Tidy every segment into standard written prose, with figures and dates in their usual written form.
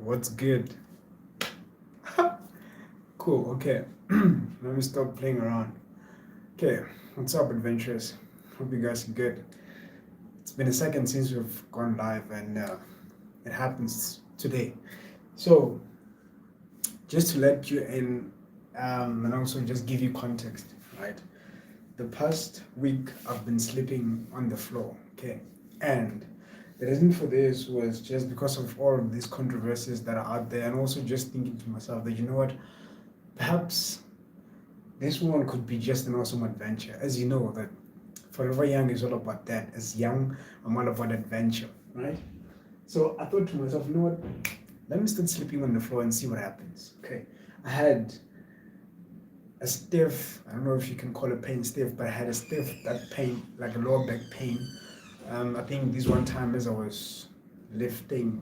What's good? Cool, okay. Let me stop playing around. Okay, what's up, adventurers? Hope you guys are good. It's been a second since we've gone live, and it happens today. So, just to let you in, and also just give you context, right? The past week, I've been sleeping on the floor, okay? And the reason for this was just because of all of these controversies that are out there, and also just thinking to myself that, you know what, perhaps this one could be just an awesome adventure. As you know, that Forever Young is all about that. As young, I'm all about adventure, right? So I thought to myself, you know what? Let me start sleeping on the floor and see what happens. Okay. I had a stiff, I don't know if you can call it pain stiff, but I had a stiff that pain, like a lower back pain. I think this one time as I was lifting,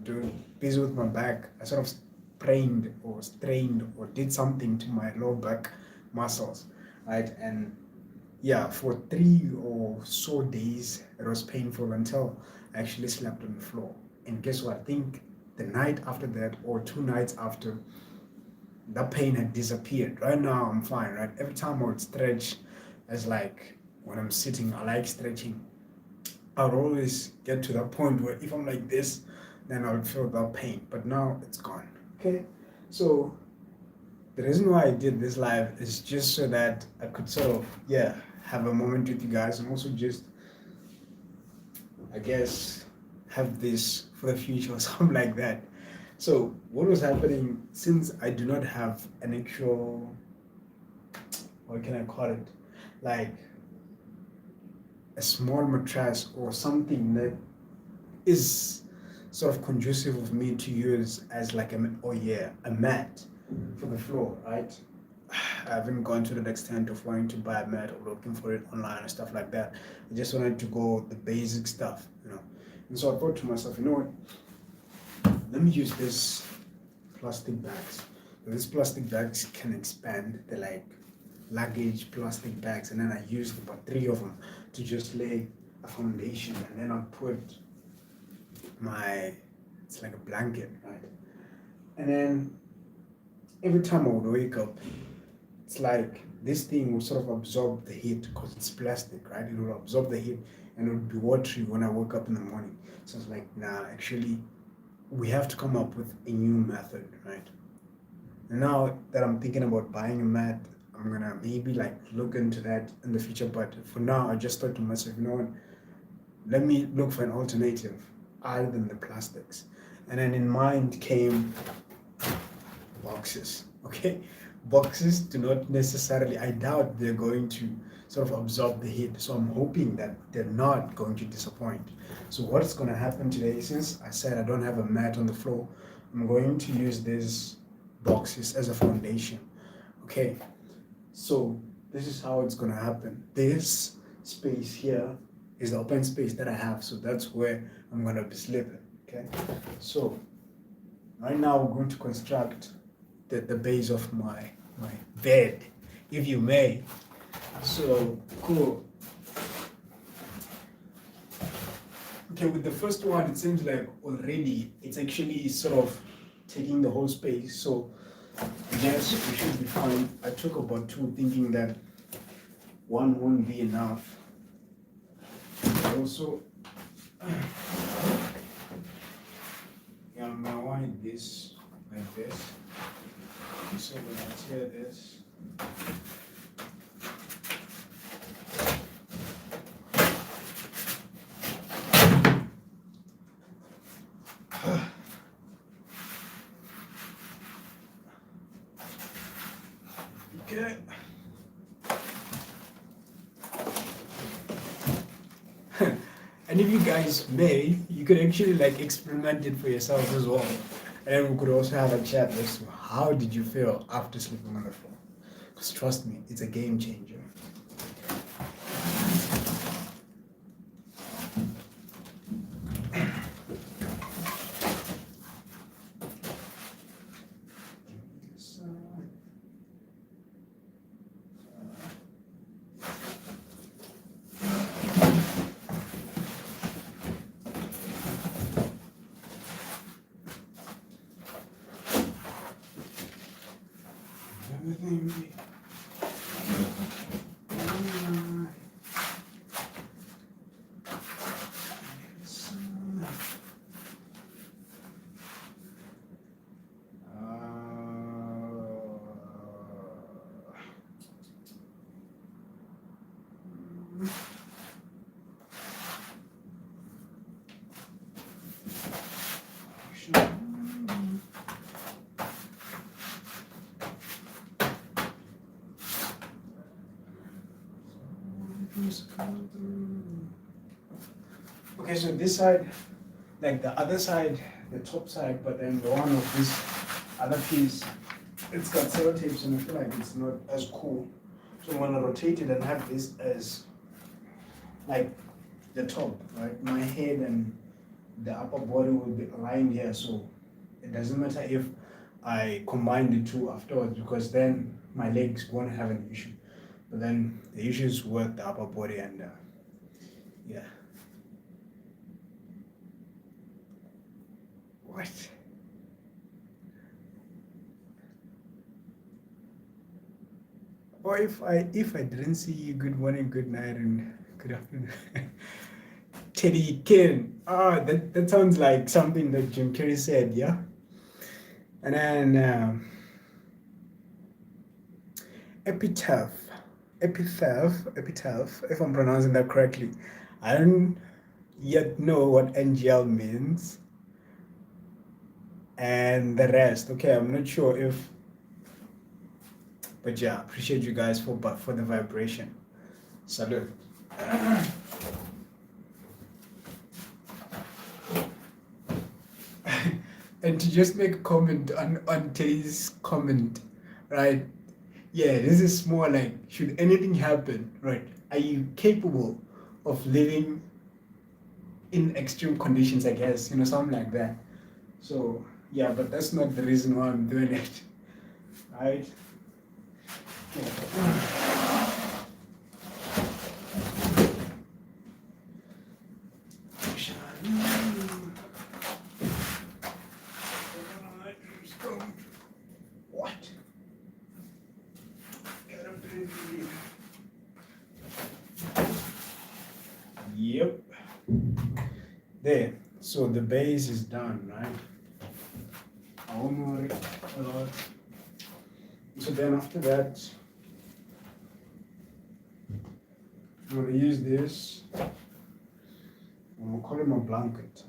doing busy with my back, I sort of sprained or strained or did something to my lower back muscles, right? And yeah, for 3 or so days, it was painful until I actually slept on the floor. And guess what? I think the night after that, or 2 nights after, that pain had disappeared. Right now, I'm fine, right? Every time I would stretch, as like when I'm sitting, I like stretching. I would always get to that point where if I'm like this, then I would feel that pain. But now it's gone. Okay? So the reason why I did this live is just so that I could sort of, yeah, have a moment with you guys and also just, I guess, have this for the future or something like that. So, what was happening since I do not have an actual, what can I call it? Like a small mattress or something that is sort of conducive of me to use as like a mat for the floor, right? I haven't gone to the extent of wanting to buy a mat or looking for it online and stuff like that. I just wanted to go the basic stuff. And so I thought to myself, you know what? Let me use this plastic bags. These plastic bags can expand. They're like luggage plastic bags, and then I used about 3 of them to just lay a foundation, and then I put my, it's like a blanket, right? And then every time I would wake up, it's like this thing will sort of absorb the heat because it's plastic, right? It will absorb the heat and it would be watery when I wake up in the morning. So it's like, nah, actually, we have to come up with a new method, right? And now that I'm thinking about buying a mat, I'm gonna maybe like look into that in the future. But for now, I just thought to myself, you know what? Let me look for an alternative other than the plastics. And then in mind came boxes. Okay, boxes do not necessarily, I doubt they're going to sort of absorb the heat, so I'm hoping that they're not going to disappoint. So what's going to happen today, since I said I don't have a mat on the floor, I'm going to use these boxes as a foundation. Okay, so this is how it's going to happen. This space here is the open space that I have, so that's where I'm going to be sleeping. Okay, so right now we're going to construct the base of my bed, if you may. So cool. Okay, with the first one, it seems like already it's actually sort of taking the whole space. So yes, we should be fine. I took about two, thinking that one won't be enough. Also, yeah, I'm gonna want this like this. So when I tear this, okay. And if you guys may, you could actually like experiment it for yourselves as well. And then we could also have a chat as to how did you feel after sleeping on the floor. Because trust me, it's a game changer. everything. Okay, so this side, like the other side, the top side, but then the one of this other piece, it's got sellotapes and I feel like it's not as cool. So I'm gonna rotate it and have this as like the top, right? My head and the upper body will be aligned here, so it doesn't matter if I combine the two afterwards because then my legs won't have an issue. But then the issue is with the upper body and yeah. What? Or if I didn't see you, good morning, good night, and good afternoon. Teddy Ken. Ah, that sounds like something that Jim Carrey said, yeah? And then epitaph, if I'm pronouncing that correctly. I don't yet know what NGL means. And the rest, okay, I'm not sure if, but yeah, appreciate you guys for the vibration. Salute. And to just make a comment on Teddy's comment, right? Yeah, this is more like, should anything happen, right? Are you capable of living in extreme conditions, I guess, something like that. So, yeah, but that's not the reason why I'm doing it, right? What? Yep. There. So the base is done, right? I won't worry a lot. So then after that, I'm gonna use this. I'm gonna call it my blanket.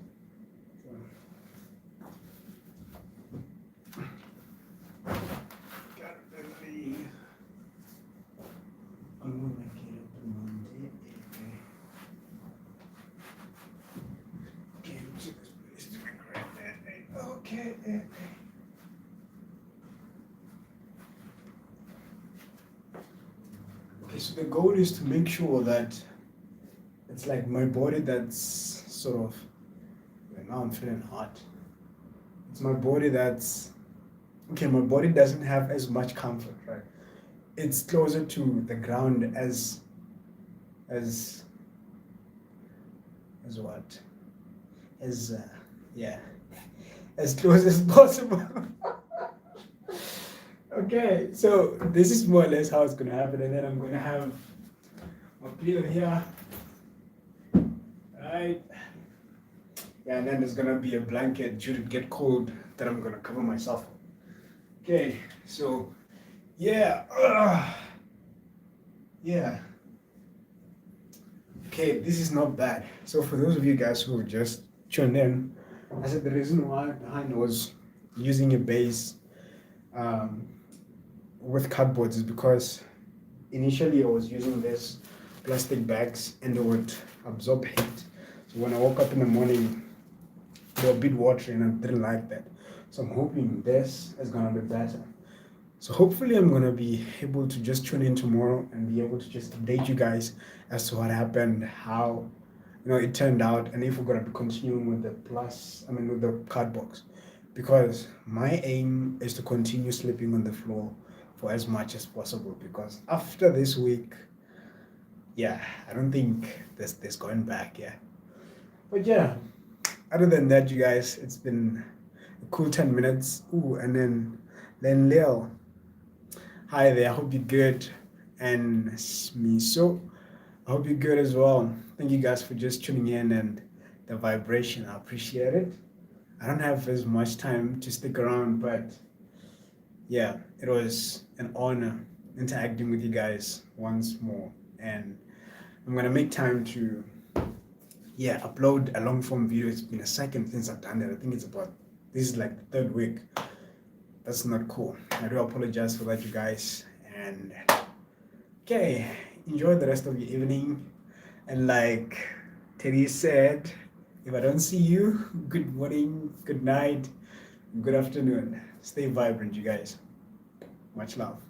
Okay. Okay, so the goal is to make sure that it's like my body that's sort of, now I'm feeling hot. It's my body that's, okay, my body doesn't have as much comfort, right? It's closer to the ground as what? Yeah, as close as possible. Okay, so this is more or less how it's gonna happen, and then I'm gonna have my pillow here, right? Yeah, and then there's gonna be a blanket should it get cold that I'm gonna cover myself. Okay, so yeah, yeah. Okay, this is not bad. So for those of you guys who just tuned in, I said the reason why behind was using a base with cardboard is because initially I was using this plastic bags and they would absorb heat. So when I woke up in the morning, they were a bit watery and I didn't like that. So I'm hoping this is gonna be better. So hopefully I'm gonna be able to just tune in tomorrow and be able to just update you guys as to what happened, how it turned out, and if we're gonna be continuing with with the card box. Because my aim is to continue sleeping on the floor for as much as possible. Because after this week, yeah, I don't think there's going back, yeah. But yeah, other than that, you guys, it's been a cool 10 minutes. Ooh, and then Leo. Hi there, I hope you're good. And me, so I hope you're good as well. Thank you guys for just tuning in and the vibration. I appreciate it. I don't have as much time to stick around, but yeah, it was an honor interacting with you guys once more. And I'm gonna make time to upload a long form video. It's been a second since I've done it. I think this is like the third week. That's not cool. I do apologize for that, you guys. And okay, enjoy the rest of your evening. And like Teddy said, if I don't see you, good morning, good night, good afternoon. Stay vibrant, you guys. Much love.